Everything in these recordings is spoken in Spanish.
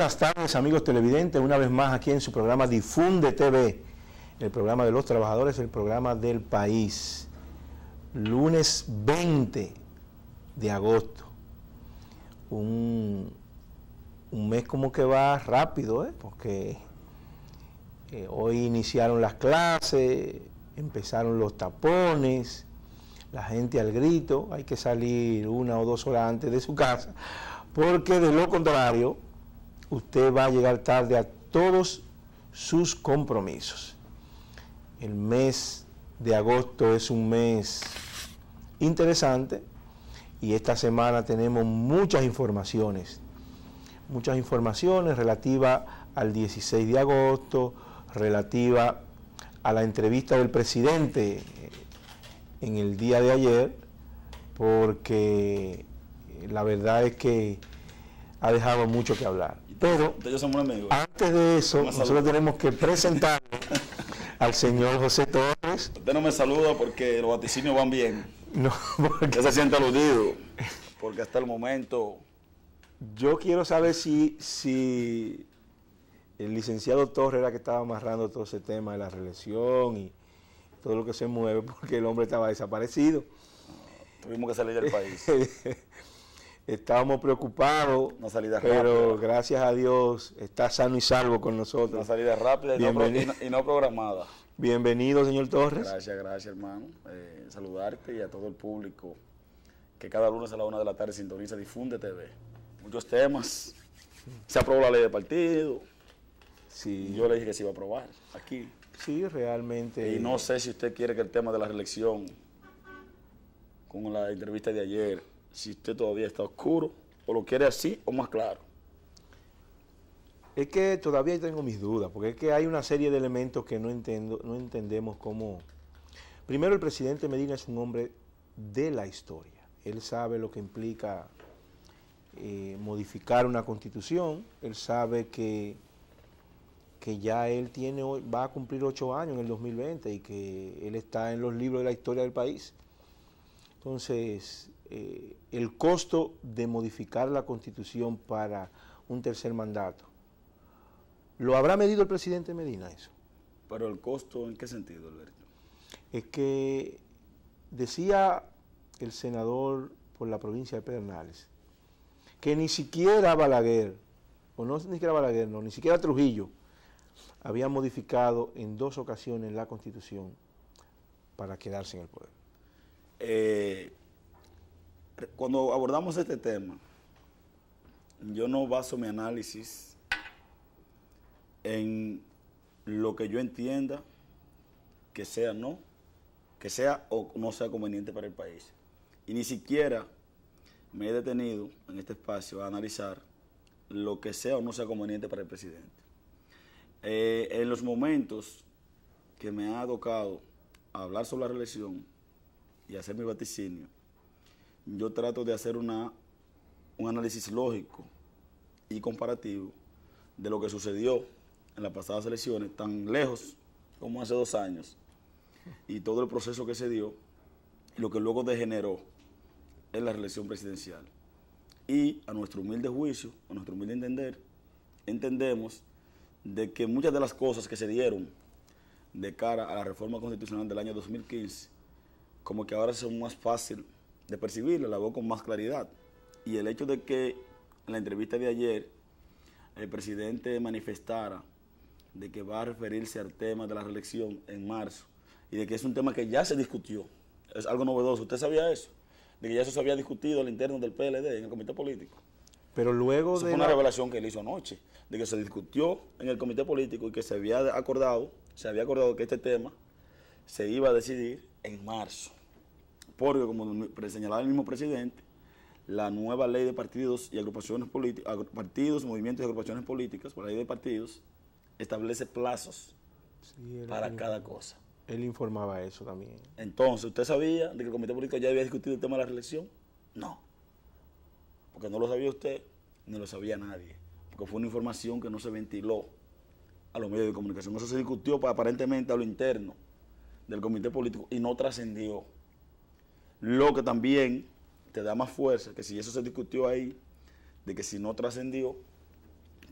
buenas tardes, amigos televidentes, una vez más aquí en su programa Difunde TV, el programa de los trabajadores, el programa del país. Lunes 20 de agosto, un mes como que va rápido, porque hoy iniciaron las clases, empezaron los tapones, la gente al grito, hay que salir 1 o 2 horas antes de su casa, porque de lo contrario, usted va a llegar tarde a todos sus compromisos. El mes de agosto es un mes interesante y esta semana tenemos muchas informaciones relativas al 16 de agosto, relativas a la entrevista del presidente en el día de ayer, porque la verdad es que ha dejado mucho que hablar. Pero antes de eso, nosotros tenemos que presentar al señor José Torres. Usted no me saluda porque los vaticinios van bien. No, porque usted se siente aludido, porque hasta el momento... Yo quiero saber si el licenciado Torres era que estaba amarrando todo ese tema de la reelección y todo lo que se mueve, porque el hombre estaba desaparecido. Tuvimos que salir del país. Estábamos preocupados, una salida pero rápida. Gracias a Dios está sano y salvo con nosotros. Una salida rápida y no programada. Bienvenido, señor Torres. Gracias, hermano. Saludarte y a todo el público que cada lunes a la 1 de la tarde sintoniza Difunde TV. Muchos temas. Se aprobó la ley de partido. Sí. Yo le dije que se iba a aprobar aquí. Sí, realmente. Y no sé si usted quiere que el tema de la reelección, con la entrevista de ayer, si usted todavía está oscuro, o lo quiere así o más claro. Es que todavía tengo mis dudas, porque es que hay una serie de elementos que no entendemos cómo. Primero, el presidente Medina es un hombre de la historia. Él sabe lo que implica modificar una constitución. Él sabe que ya él va a cumplir 8 años en el 2020 y que él está en los libros de la historia del país. Entonces, el costo de modificar la Constitución para un tercer mandato, ¿lo habrá medido el presidente Medina eso? ¿Pero el costo en qué sentido, Alberto? Es que decía el senador por la provincia de Pedernales que ni siquiera Balaguer, ni siquiera Trujillo, había modificado en 2 ocasiones la Constitución para quedarse en el poder. Cuando abordamos este tema, yo no baso mi análisis en lo que yo entienda que sea o no sea conveniente para el país. Y ni siquiera me he detenido en este espacio a analizar lo que sea o no sea conveniente para el presidente. En los momentos que me ha tocado hablar sobre la reelección y hacer mi vaticinio, yo trato de hacer un análisis lógico y comparativo de lo que sucedió en las pasadas elecciones, tan lejos como hace 2 años, y todo el proceso que se dio, y lo que luego degeneró en la reelección presidencial. Y a nuestro humilde juicio, a nuestro humilde entender, entendemos de que muchas de las cosas que se dieron de cara a la reforma constitucional del año 2015, como que ahora son más fácil de percibirla, la veo con más claridad. Y el hecho de que en la entrevista de ayer el presidente manifestara de que va a referirse al tema de la reelección en marzo y de que es un tema que ya se discutió, es algo novedoso. ¿Usted sabía eso? De que ya eso se había discutido al interno del PLD en el comité político. Pero luego eso fue una revelación que él hizo anoche, de que se discutió en el comité político y que se había acordado que este tema se iba a decidir en marzo. Porque, como señalaba el mismo presidente, la nueva ley de partidos y agrupaciones políticas, partidos, movimientos y agrupaciones políticas, por la ley de partidos, establece plazos para cada cosa. Él informaba eso también. Entonces, ¿usted sabía de que el comité político ya había discutido el tema de la reelección? No. Porque no lo sabía usted, ni lo sabía nadie. Porque fue una información que no se ventiló a los medios de comunicación. Eso se discutió aparentemente a lo interno del comité político y no trascendió. Lo que también te da más fuerza, que si eso se discutió ahí, de que si no trascendió,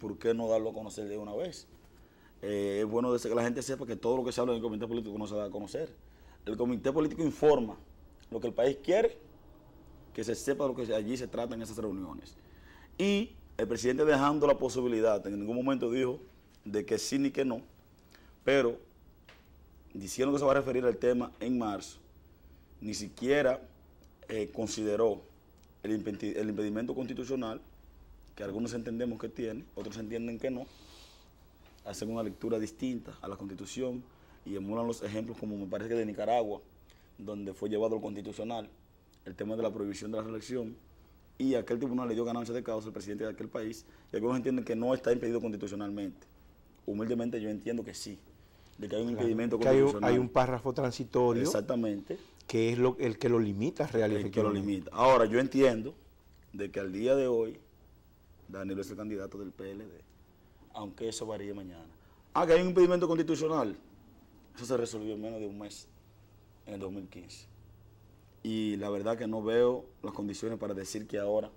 ¿por qué no darlo a conocer de una vez? Es bueno que la gente sepa que todo lo que se habla en el comité político no se da a conocer. El comité político informa lo que el país quiere, que se sepa lo que allí se trata en esas reuniones. Y el presidente, dejando la posibilidad, en ningún momento dijo de que sí ni que no, pero diciendo que se va a referir al tema en marzo, ni siquiera consideró el impedimento constitucional, que algunos entendemos que tiene, otros entienden que no, hacen una lectura distinta a la Constitución y emulan los ejemplos, como me parece que de Nicaragua, donde fue llevado al Constitucional el tema de la prohibición de la reelección, y aquel tribunal le dio ganancia de causa al presidente de aquel país, y algunos entienden que no está impedido constitucionalmente. Humildemente yo entiendo que sí, de que hay un impedimento constitucional. Hay un párrafo transitorio. Exactamente. Que es el que lo limita realmente. El que lo limita. Ahora, yo entiendo de que al día de hoy, Danilo es el candidato del PLD, aunque eso varíe mañana. Que hay un impedimento constitucional. Eso se resolvió en menos de un mes, en el 2015. Y la verdad que no veo las condiciones para decir que ahora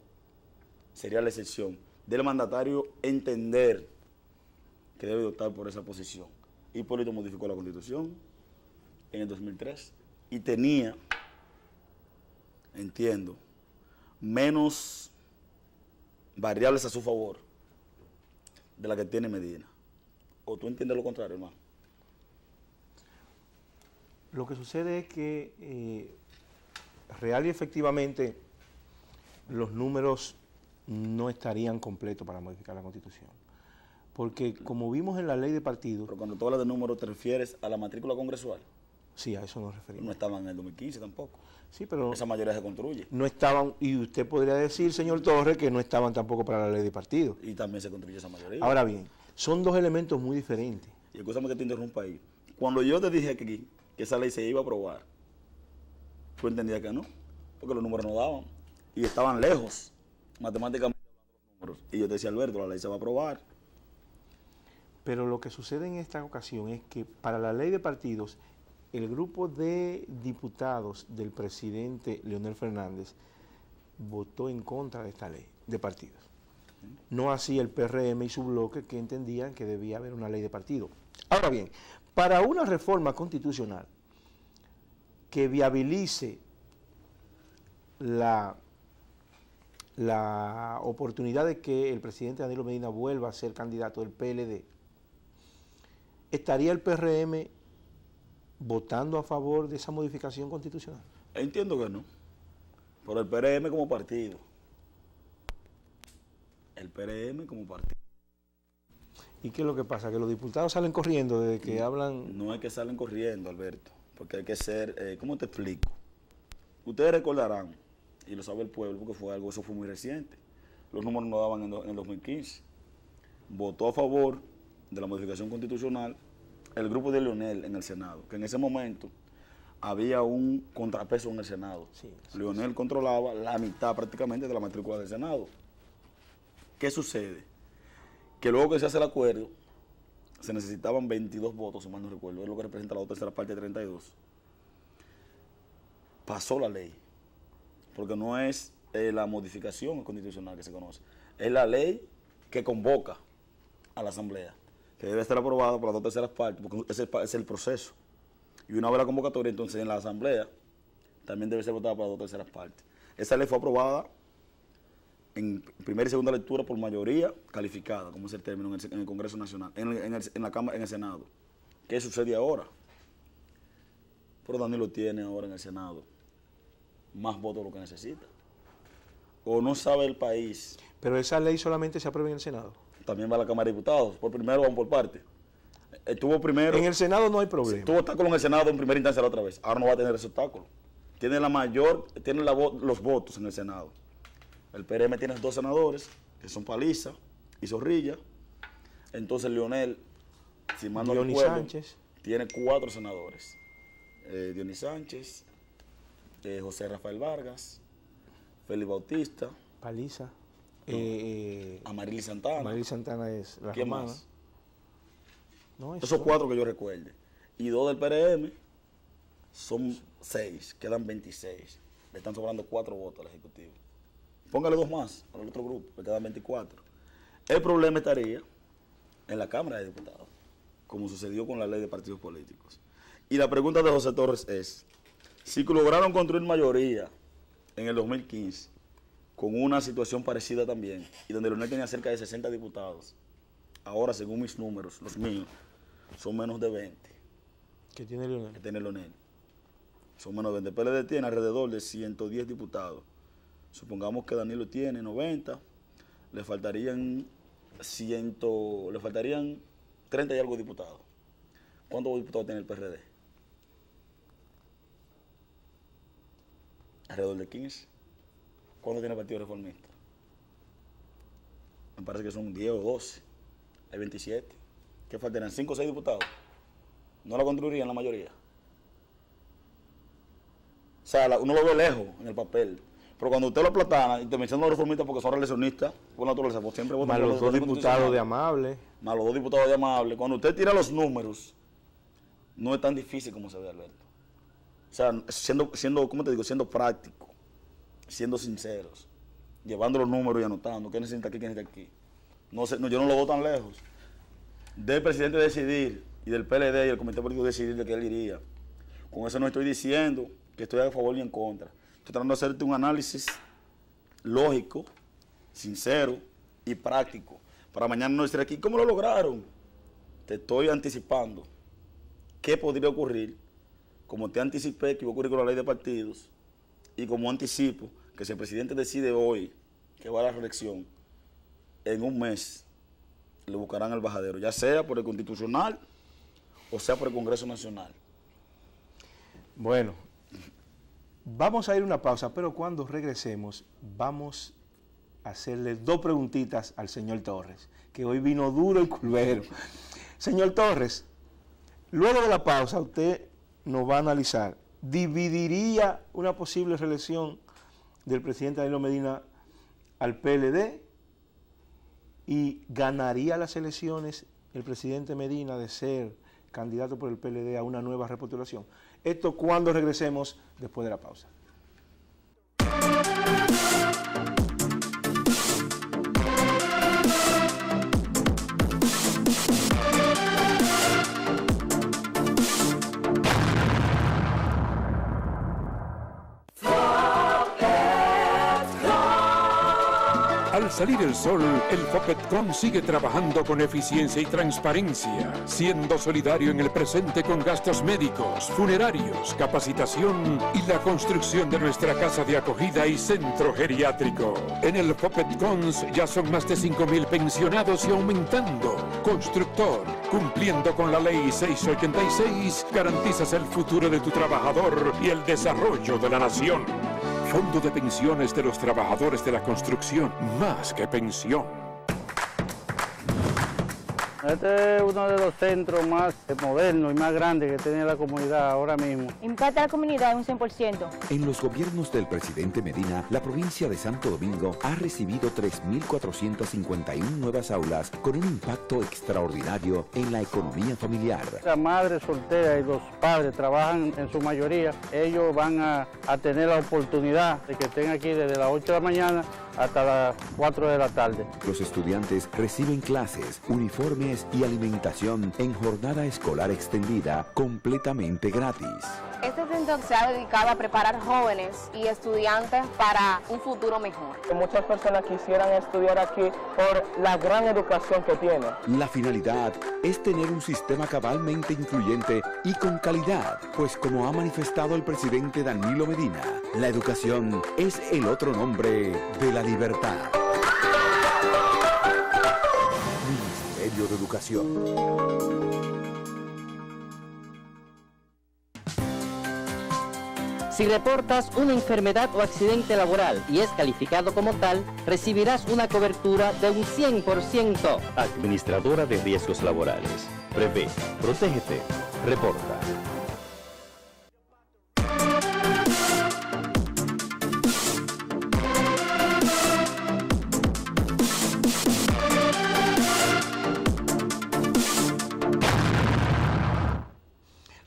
sería la excepción del mandatario entender que debe optar por esa posición. Hipólito modificó la Constitución en el 2003 y tenía, entiendo, menos variables a su favor de la que tiene Medina. ¿O tú entiendes lo contrario, hermano? Lo que sucede es que real y efectivamente los números no estarían completos para modificar la Constitución. Porque como vimos en la ley de partidos... Pero cuando tú hablas de números, ¿te refieres a la matrícula congresual? Sí, a eso nos referimos. No estaban en el 2015 tampoco. Sí, pero... Esa mayoría se construye. No estaban, y usted podría decir, señor Torres, que no estaban tampoco para la ley de partidos. Y también se construye esa mayoría. Ahora bien, son dos elementos muy diferentes. Y escúchame que te interrumpa ahí. Cuando yo te dije aquí que esa ley se iba a aprobar, tú entendías que no, porque los números no daban. Y estaban lejos, matemáticamente hablando los números. Y yo te decía, Alberto, la ley se va a aprobar. Pero lo que sucede en esta ocasión es que para la ley de partidos, el grupo de diputados del presidente Leonel Fernández votó en contra de esta ley de partidos. No así el PRM y su bloque, que entendían que debía haber una ley de partido. Ahora bien, para una reforma constitucional que viabilice la oportunidad de que el presidente Danilo Medina vuelva a ser candidato del PLD, ¿estaría el PRM votando a favor de esa modificación constitucional? Entiendo que no. Por el PRM como partido. El PRM como partido. ¿Y qué es lo que pasa? ¿Que los diputados salen corriendo desde que hablan? No es que salen corriendo, Alberto, porque hay que ser, ¿cómo te explico? Ustedes recordarán, y lo sabe el pueblo, porque eso fue muy reciente. Los números no daban en el 2015. Votó a favor de la modificación constitucional el grupo de Leonel en el Senado, que en ese momento había un contrapeso en el Senado. Sí. Leonel controlaba la mitad prácticamente de la matrícula del Senado. ¿Qué sucede? Que luego que se hace el acuerdo, se necesitaban 22 votos, si mal no recuerdo, es lo que representa la tercera parte de 32. Pasó la ley, porque no es la modificación constitucional que se conoce, es la ley que convoca a la Asamblea, que debe estar aprobada por las dos terceras partes, porque ese es el proceso. Y una vez la convocatoria, entonces en la Asamblea también debe ser votada por las dos terceras partes. Esa ley fue aprobada en primera y segunda lectura por mayoría calificada, como es el término, en el Congreso Nacional, en la Cámara, en el Senado. ¿Qué sucede ahora? Pero Danilo tiene ahora en el Senado más votos de lo que necesita. O no sabe el país. Pero esa ley solamente se aprueba en el Senado. También va a la Cámara de Diputados. Por primero van por parte. Estuvo primero. En el Senado no hay problema. Tuvo obstáculo en el Senado en primera instancia la otra vez. Ahora no va a tener ese obstáculo. Tiene los votos en el Senado. El PRM tiene 2 senadores, que son Paliza y Zorrilla. Entonces Leonel, si mal no recuerdo, Sánchez tiene 4 senadores. Dionis Sánchez, José Rafael Vargas, Félix Bautista, Paliza, Amarili Santana. Amarili Santana es la ¿Quién romana. más? No, Esos 4 que yo recuerde. Y 2 del PRM son 6, quedan 26. Le están sobrando 4 votos al Ejecutivo. Póngale 2 más al otro grupo, le quedan 24. El problema estaría en la Cámara de Diputados, como sucedió con la ley de partidos políticos. Y la pregunta de José Torres es, si lograron construir mayoría en el 2015, con una situación parecida también, y donde Leonel tenía cerca de 60 diputados, ahora según mis números, los míos, son menos de 20. ¿Qué tiene Leonel? Que tiene Leonel. Son menos de 20. El PLD tiene alrededor de 110 diputados. Supongamos que Danilo tiene 90, le faltarían 30 y algo diputados. ¿Cuántos diputados tiene el PRD? Alrededor de 15. ¿Cuánto tiene el Partido Reformista? Me parece que son 10 o 12. Hay 27. ¿Qué faltarían? 5 o 6 diputados. ¿No la construirían la mayoría? O sea, uno lo ve lejos en el papel. Pero cuando usted lo platana, y te mencionan los reformistas porque son reeleccionistas, por naturaleza, pues siempre votan más los dos diputados de Amable. Más los 2 diputados de Amable. Cuando usted tira los números, no es tan difícil como se ve, Alberto. O sea, ¿cómo te digo? Siendo práctico, siendo sinceros, llevando los números y anotando qué necesita aquí, qué necesita aquí. Yo no lo veo tan lejos. Del presidente decidir, y del PLD y el comité político decidir de qué él iría. Con eso no estoy diciendo que estoy a favor ni en contra. Estoy tratando de hacerte un análisis lógico, sincero y práctico. Para mañana no estar aquí. ¿Cómo lo lograron? Te estoy anticipando qué podría ocurrir, como te anticipé que iba a ocurrir con la ley de partidos, y como anticipo que si el presidente decide hoy que va a la reelección, en un mes le buscarán el bajadero, ya sea por el Constitucional o sea por el Congreso Nacional. Bueno, vamos a ir a una pausa, pero cuando regresemos vamos a hacerle 2 preguntitas al señor Torres, que hoy vino duro y curvero. Señor Torres, luego de la pausa usted nos va a analizar, ¿dividiría una posible reelección del presidente Danilo Medina al PLD y ganaría las elecciones el presidente Medina de ser candidato por el PLD a una nueva repostulación? Esto cuando regresemos después de la pausa. Al salir el sol, el Fopetcon sigue trabajando con eficiencia y transparencia, siendo solidario en el presente con gastos médicos, funerarios, capacitación y la construcción de nuestra casa de acogida y centro geriátrico. En el Fopetcon ya son más de 5,000 pensionados y aumentando. Constructor, cumpliendo con la ley 686, garantizas el futuro de tu trabajador y el desarrollo de la nación. Fondo de Pensiones de los Trabajadores de la Construcción, más que pensión. Este es uno de los centros más modernos y más grandes que tiene la comunidad ahora mismo. Impacta a la comunidad un 100%. En los gobiernos del presidente Medina, la provincia de Santo Domingo ha recibido 3.451 nuevas aulas con un impacto extraordinario en la economía familiar. Las madres solteras y los padres trabajan en su mayoría. Ellos van a tener la oportunidad de que estén aquí desde las 8 de la mañana hasta las 4 de la tarde. Los estudiantes reciben clases, uniformes y alimentación en jornada escolar extendida completamente gratis. Este centro se ha dedicado a preparar jóvenes y estudiantes para un futuro mejor. Muchas personas quisieran estudiar aquí por la gran educación que tiene. La finalidad es tener un sistema cabalmente incluyente y con calidad, pues como ha manifestado el presidente Danilo Medina, la educación es el otro nombre de la libertad. Ministerio de Educación. Si reportas una enfermedad o accidente laboral y es calificado como tal, recibirás una cobertura de un 100%. Administradora de Riesgos Laborales. Prevé, protégete, reporta.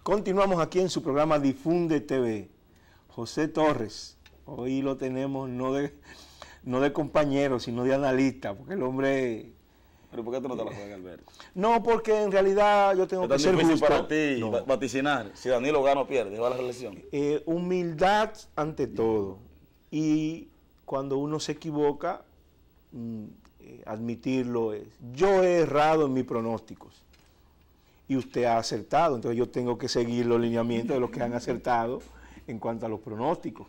Continuamos aquí en su programa Difunde TV. José Torres, hoy lo tenemos no de compañero, sino de analista, porque el hombre ¿Pero por qué tú no te la juegas, Alberto? No, porque en realidad yo tengo que ser difícil justo. para ti No. vaticinar si Danilo gana o pierde, va a la reelección. Humildad ante todo. Y cuando uno se equivoca, admitirlo es. Yo he errado en mis pronósticos y usted ha acertado, entonces yo tengo que seguir los lineamientos de los que han acertado en cuanto a los pronósticos.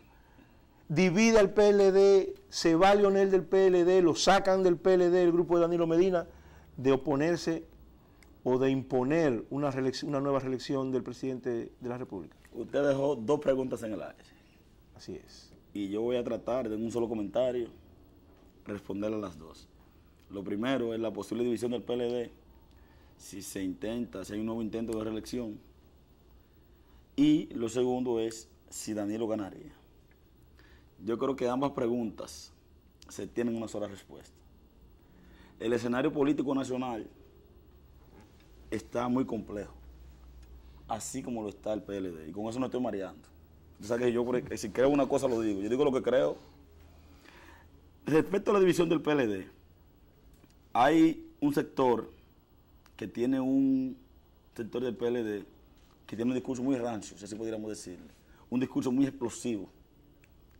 Divide al PLD, se va Leonel del PLD, lo sacan del PLD, el grupo de Danilo Medina, de oponerse o de imponer una nueva reelección del presidente de la República. Usted dejó 2 preguntas en el aire. Así es. Y yo voy a tratar de en un solo comentario responderle a las 2. Lo primero es la posible división del PLD, si hay un nuevo intento de reelección. Y lo segundo es si Danilo ganaría. Yo creo que ambas preguntas se tienen una sola respuesta. El escenario político nacional está muy complejo, así como lo está el PLD, y con eso no estoy mareando. O sea que yo, si creo una cosa, lo digo. Yo digo lo que creo. Respecto a la división del PLD, hay un sector que tiene un sector del PLD que tiene un discurso muy rancio, si así pudiéramos decirle. Un discurso muy explosivo,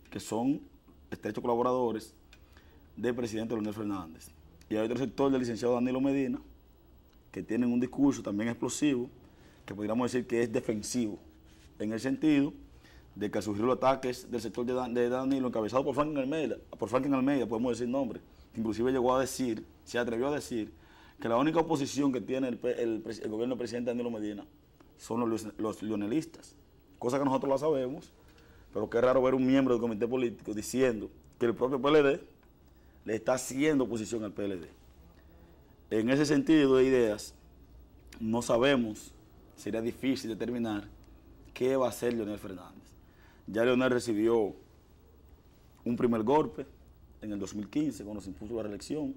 que son estrechos colaboradores del presidente Leonel Fernández. Y hay otro sector del licenciado Danilo Medina, que tienen un discurso también explosivo, que podríamos decir que es defensivo, en el sentido de que al surgir los ataques del sector de Danilo, encabezado por Franklin Almeida, podemos decir nombre, que inclusive llegó a decir, se atrevió a decir, que la única oposición que tiene el gobierno del presidente Danilo Medina son los leonelistas, cosa que nosotros la sabemos, pero que es raro ver un miembro del comité político diciendo que el propio PLD le está haciendo oposición al PLD. En ese sentido de ideas, no sabemos, sería difícil determinar qué va a hacer Leonel Fernández. Ya Leonel recibió un primer golpe en el 2015, cuando se impuso la reelección.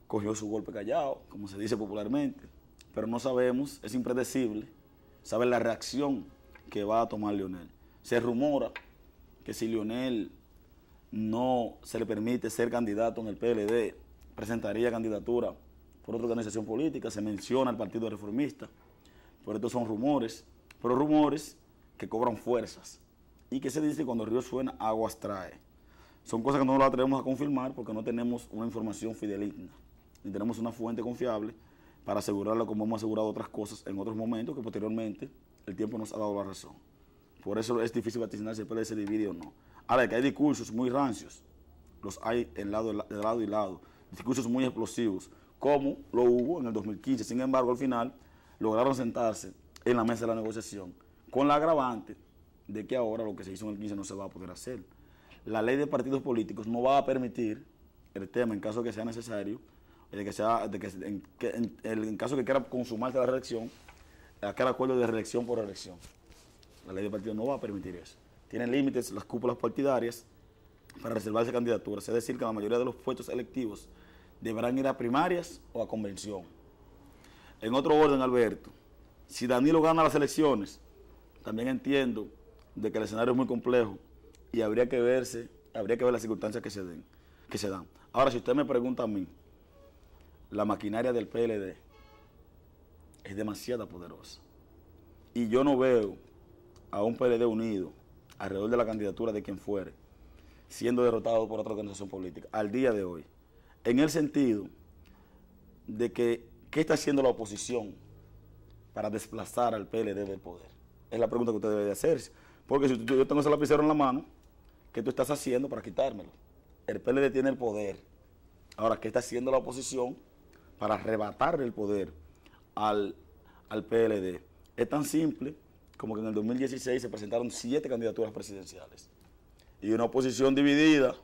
Cogió su golpe callado, como se dice popularmente, pero no sabemos, es impredecible, saber la reacción que va a tomar Leonel. Se rumora que si Leonel no se le permite ser candidato en el PLD, presentaría candidatura por otra organización política, se menciona al Partido Reformista, pero estos son rumores, pero rumores que cobran fuerzas y que se dice que cuando el río suena, aguas trae. Son cosas que no las atrevemos a confirmar porque no tenemos una información fidedigna, ni tenemos una fuente confiable para asegurarlo como hemos asegurado otras cosas en otros momentos que posteriormente el tiempo nos ha dado la razón. Por eso es difícil vaticinar si el PLD se divide o no. Ahora, que hay discursos muy rancios, los hay de lado y lado, discursos muy explosivos, como lo hubo en el 2015. Sin embargo, al final lograron sentarse en la mesa de la negociación, con la agravante de que ahora lo que se hizo en el 15 no se va a poder hacer. La ley de partidos políticos no va a permitir el tema en caso de que sea necesario, en caso de que quiera consumarse la reelección, aquel acuerdo de reelección por reelección. La ley de partidos no va a permitir eso. Tienen límites las cúpulas partidarias para reservarse candidaturas, es decir, que la mayoría de los puestos electivos deberán ir a primarias o a convención. En otro orden, Alberto, si Danilo gana las elecciones, también entiendo de que el escenario es muy complejo y habría que ver las circunstancias que se dan. Ahora, si usted me pregunta a mí, la maquinaria del PLD es demasiado poderosa. Y yo no veo a un PLD unido alrededor de la candidatura de quien fuere, siendo derrotado por otra organización política, al día de hoy. En el sentido de que, ¿qué está haciendo la oposición para desplazar al PLD del poder? Es la pregunta que usted debe de hacerse. Porque si yo tengo ese lapicero en la mano, ¿qué tú estás haciendo para quitármelo? El PLD tiene el poder. Ahora, ¿qué está haciendo la oposición para arrebatarle el poder al PLD? Es tan simple como que en el 2016 se presentaron 7 candidaturas presidenciales. Y una oposición dividida,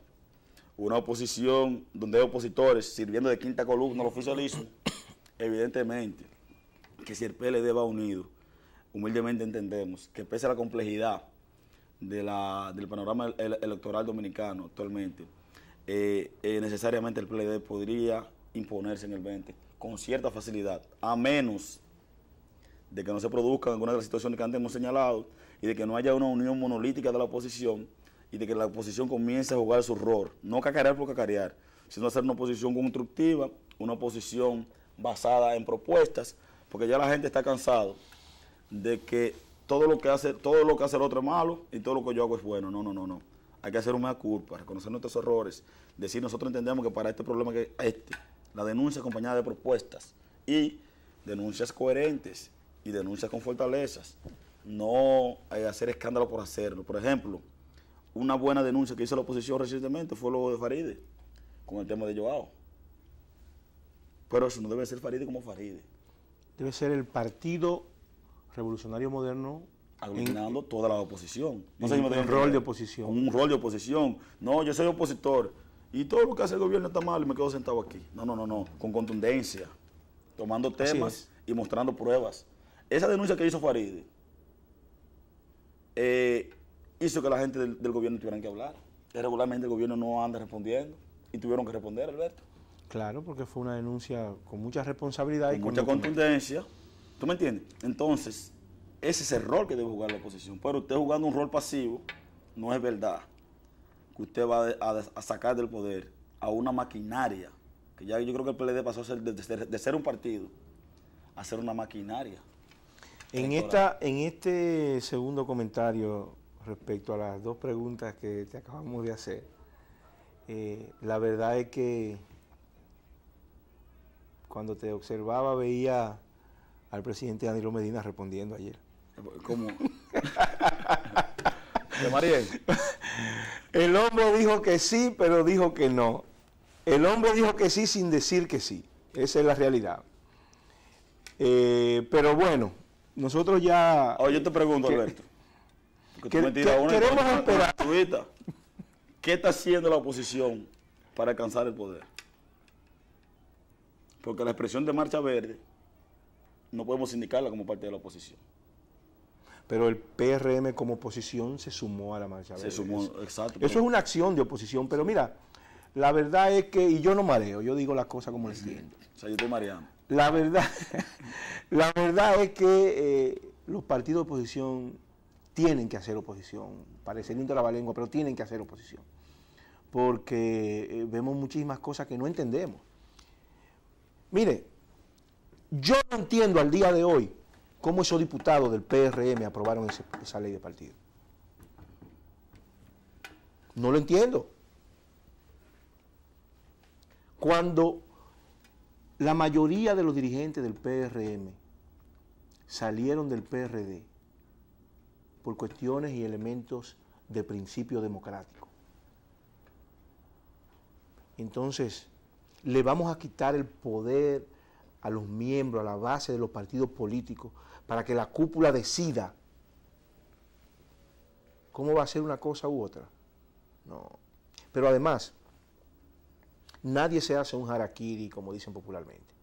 una oposición donde hay opositores sirviendo de quinta columna al oficialismo, evidentemente que si el PLD va unido, humildemente entendemos que pese a la complejidad del panorama electoral dominicano actualmente, necesariamente el PLD podría imponerse en el 20 con cierta facilidad, a menos de que no se produzcan algunas de las situaciones que antes hemos señalado y de que no haya una unión monolítica de la oposición y de que la oposición comience a jugar su rol, no cacarear por cacarear, sino hacer una oposición constructiva, una oposición basada en propuestas, porque ya la gente está cansado de que todo lo que hace el otro es malo y todo lo que yo hago es bueno. No. Hay que hacer una mea culpa, reconocer nuestros errores, decir nosotros entendemos que para este problema la denuncia acompañada de propuestas y denuncias coherentes y denuncias con fortalezas, no hacer escándalo por hacerlo. Por ejemplo, una buena denuncia que hizo la oposición recientemente fue lo de Faride, con el tema de Joao. Pero eso no debe ser Faride como Faride. Debe ser el Partido Revolucionario Moderno aglutinando toda la oposición. No sé si me rol de oposición. Con un rol de oposición. No, yo soy opositor y todo lo que hace el gobierno está mal y me quedo sentado aquí. No. Con contundencia, tomando temas y mostrando pruebas. Esa denuncia que hizo Faride hizo que la gente del gobierno tuvieran que hablar. Regularmente el gobierno no anda respondiendo y tuvieron que responder, Alberto. Claro, porque fue una denuncia con mucha responsabilidad con mucha contundencia. ¿Tú me entiendes? Entonces, ese es el rol que debe jugar la oposición. Pero usted jugando un rol pasivo, no es verdad que usted va a sacar del poder a una maquinaria, que ya yo creo que el PLD pasó a ser de ser un partido a ser una maquinaria. En este segundo comentario respecto a las dos preguntas que te acabamos de hacer, la verdad es que cuando te observaba veía al presidente Danilo Medina respondiendo ayer. ¿Cómo? ¿De Mariel? El hombre dijo que sí, pero dijo que no. El hombre dijo que sí sin decir que sí. Esa es la realidad. Pero bueno, nosotros ya... Oye, yo te pregunto, Alberto. Queremos esperar. ¿Qué está haciendo la oposición para alcanzar el poder? Porque la expresión de Marcha Verde no podemos indicarla como parte de la oposición. Pero el PRM como oposición se sumó a la Marcha Verde. Se sumó, exacto. Eso es una acción de oposición, pero mira, la verdad es que, y yo no mareo, yo digo las cosas como las entiendo. O sea, yo estoy mareando. La verdad es que los partidos de oposición tienen que hacer oposición. Parecería un trabalengua, pero tienen que hacer oposición. Porque vemos muchísimas cosas que no entendemos. Mire, yo no entiendo al día de hoy cómo esos diputados del PRM aprobaron esa ley de partido. No lo entiendo. Cuando la mayoría de los dirigentes del PRM salieron del PRD por cuestiones y elementos de principio democrático, entonces le vamos a quitar el poder a los miembros, a la base de los partidos políticos, para que la cúpula decida cómo va a ser una cosa u otra. No. Pero además, nadie se hace un harakiri, como dicen popularmente.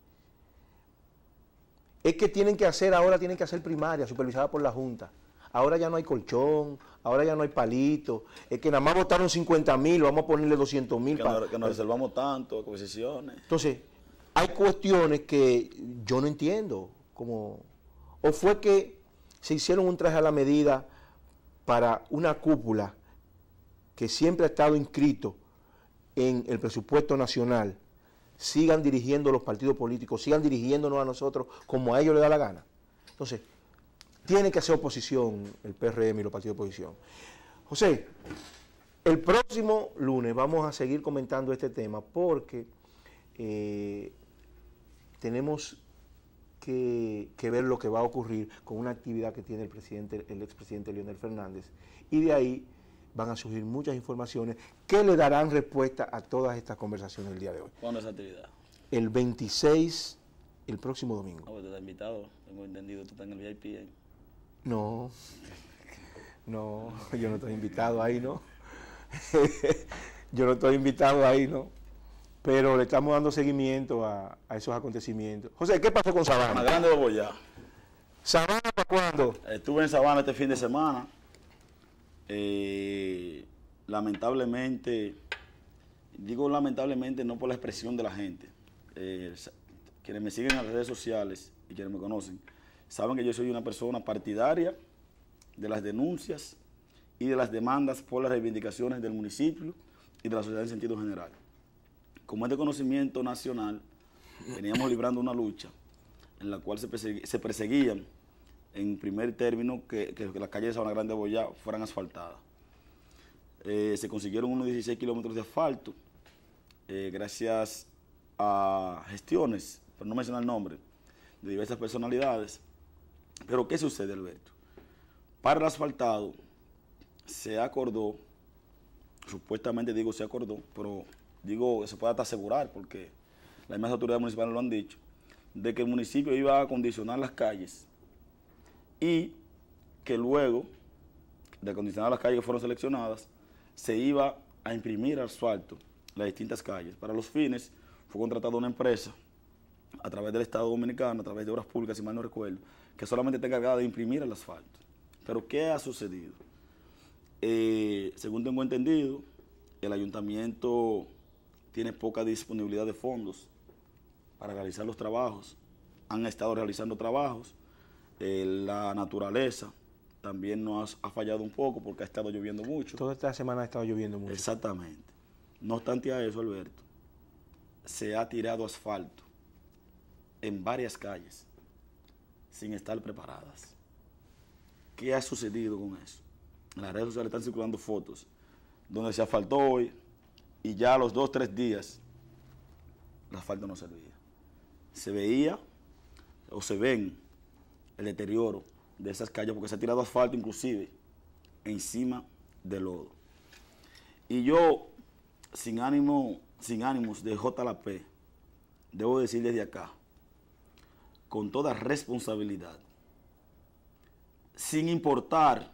Es que ahora tienen que hacer primaria, supervisada por la Junta. Ahora ya no hay colchón, ahora ya no hay palito. Es que nada más votaron 50,000, vamos a ponerle 200,000. Que nos reservamos tanto, posiciones. Entonces, hay cuestiones que yo no entiendo, como, o fue que se hicieron un traje a la medida para una cúpula que siempre ha estado inscrito en el presupuesto nacional, sigan dirigiendo los partidos políticos, sigan dirigiéndonos a nosotros como a ellos les da la gana. Entonces, tiene que hacer oposición el PRM y los partidos de oposición. José, el próximo lunes vamos a seguir comentando este tema porque tenemos que ver lo que va a ocurrir con una actividad que tiene el expresidente Leonel Fernández, y de ahí van a surgir muchas informaciones que le darán respuesta a todas estas conversaciones del día de hoy. ¿Cuándo es esa actividad? El 26, el próximo domingo. No, usted está invitado, tengo entendido, tú estás en el VIP ahí. No, yo no estoy invitado ahí, ¿no? Yo no estoy invitado ahí, ¿no? Pero le estamos dando seguimiento a esos acontecimientos. José, ¿qué pasó con Sabana? Más grande de Boyá. ¿Sabana para cuándo? Estuve en Sabana este fin de semana. Lamentablemente, digo lamentablemente no por la expresión de la gente. Quienes me siguen en las redes sociales y quienes me conocen, saben que yo soy una persona partidaria de las denuncias y de las demandas por las reivindicaciones del municipio y de la sociedad en sentido general. Como es de conocimiento nacional, veníamos librando una lucha en la cual se perseguían en primer término que las calles de Sabana Grande de Boyá fueran asfaltadas. Se consiguieron unos 16 kilómetros de asfalto gracias a gestiones, por no mencionar el nombre, de diversas personalidades. Pero ¿qué sucede, Alberto? Para el asfaltado se acordó, supuestamente digo se acordó, pero digo se puede hasta asegurar porque las mismas autoridades municipales lo han dicho, de que el municipio iba a acondicionar las calles y que luego de acondicionar las calles que fueron seleccionadas, se iba a imprimir asfalto en las distintas calles. Para los fines fue contratada una empresa a través del Estado Dominicano, a través de Obras Públicas, si mal no recuerdo, que solamente está encargada de imprimir el asfalto. Pero ¿qué ha sucedido? Según tengo entendido, el ayuntamiento tiene poca disponibilidad de fondos para realizar los trabajos. Han estado realizando trabajos. La naturaleza también nos ha fallado un poco porque ha estado lloviendo mucho. Toda esta semana ha estado lloviendo mucho. Exactamente. No obstante a eso, Alberto, se ha tirado asfalto en varias calles sin estar preparadas. ¿Qué ha sucedido con eso? En las redes sociales están circulando fotos donde se asfaltó hoy y ya a los 2 o 3 días el asfalto no servía. Se veía o se ven el deterioro de esas calles porque se ha tirado asfalto inclusive encima de lodo. Y yo, sin ánimos de JLP, debo decir desde acá, con toda responsabilidad, sin importar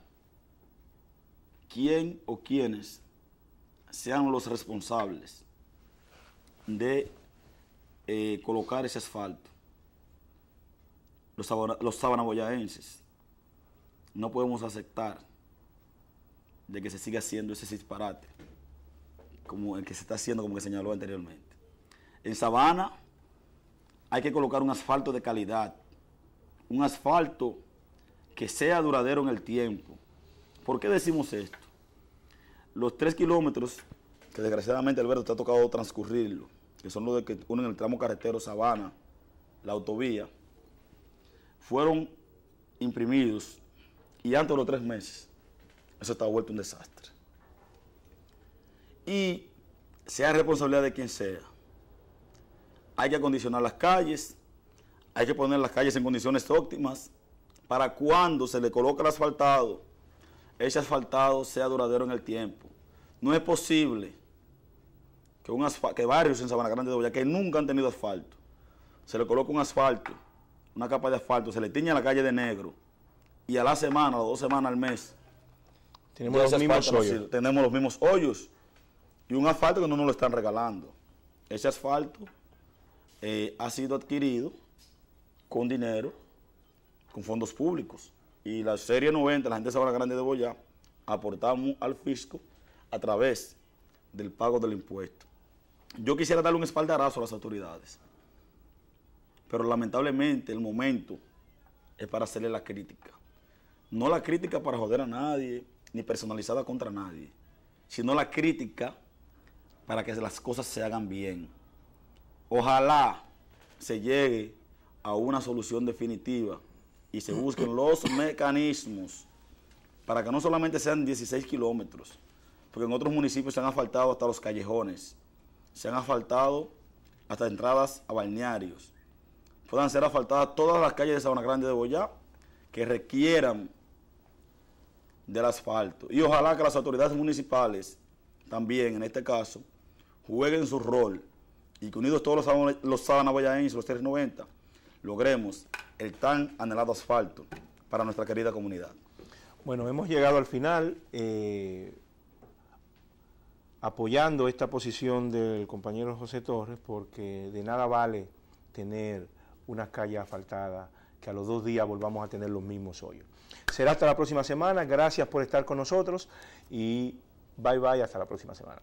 quién o quiénes sean los responsables de colocar ese asfalto, los sabanaboyaenses, no podemos aceptar de que se siga haciendo ese disparate como el que se está haciendo, como que señaló anteriormente. En Sabana hay que colocar un asfalto de calidad, un asfalto que sea duradero en el tiempo. ¿Por qué decimos esto? Los 3 kilómetros que desgraciadamente Alberto te ha tocado transcurrirlo, que son los que unen el tramo carretero Sabana, la autovía, fueron imprimidos y antes de los 3 meses eso estaba vuelto un desastre. Y sea responsabilidad de quien sea, hay que acondicionar las calles, hay que poner las calles en condiciones óptimas para cuando se le coloque el asfaltado, ese asfaltado sea duradero en el tiempo. No es posible que barrios en Sabana Grande de Boyá que nunca han tenido asfalto, se le coloque un asfalto, una capa de asfalto, se le tiña la calle de negro y a la semana, a las 2 semanas, al mes, tenemos los mismos hoyos. Tenemos los mismos hoyos y un asfalto que no nos lo están regalando. Ese asfalto ha sido adquirido con dinero, con fondos públicos. Y la serie 90, la gente de Sabana Grande de Boyá, aportamos al fisco a través del pago del impuesto. Yo quisiera darle un espaldarazo a las autoridades, pero lamentablemente el momento es para hacerle la crítica. No la crítica para joder a nadie, ni personalizada contra nadie, sino la crítica para que las cosas se hagan bien. Ojalá se llegue a una solución definitiva y se busquen los mecanismos para que no solamente sean 16 kilómetros, porque en otros municipios se han asfaltado hasta los callejones, se han asfaltado hasta entradas a balnearios. Puedan ser asfaltadas todas las calles de Sabana Grande de Boyá que requieran del asfalto. Y ojalá que las autoridades municipales también, en este caso, jueguen su rol y que unidos todos los sabanaboyaenses, los 390, logremos el tan anhelado asfalto para nuestra querida comunidad. Bueno, hemos llegado al final, apoyando esta posición del compañero José Torres, porque de nada vale tener una calle asfaltada que a los 2 días volvamos a tener los mismos hoyos. Será hasta la próxima semana, gracias por estar con nosotros y bye bye, hasta la próxima semana.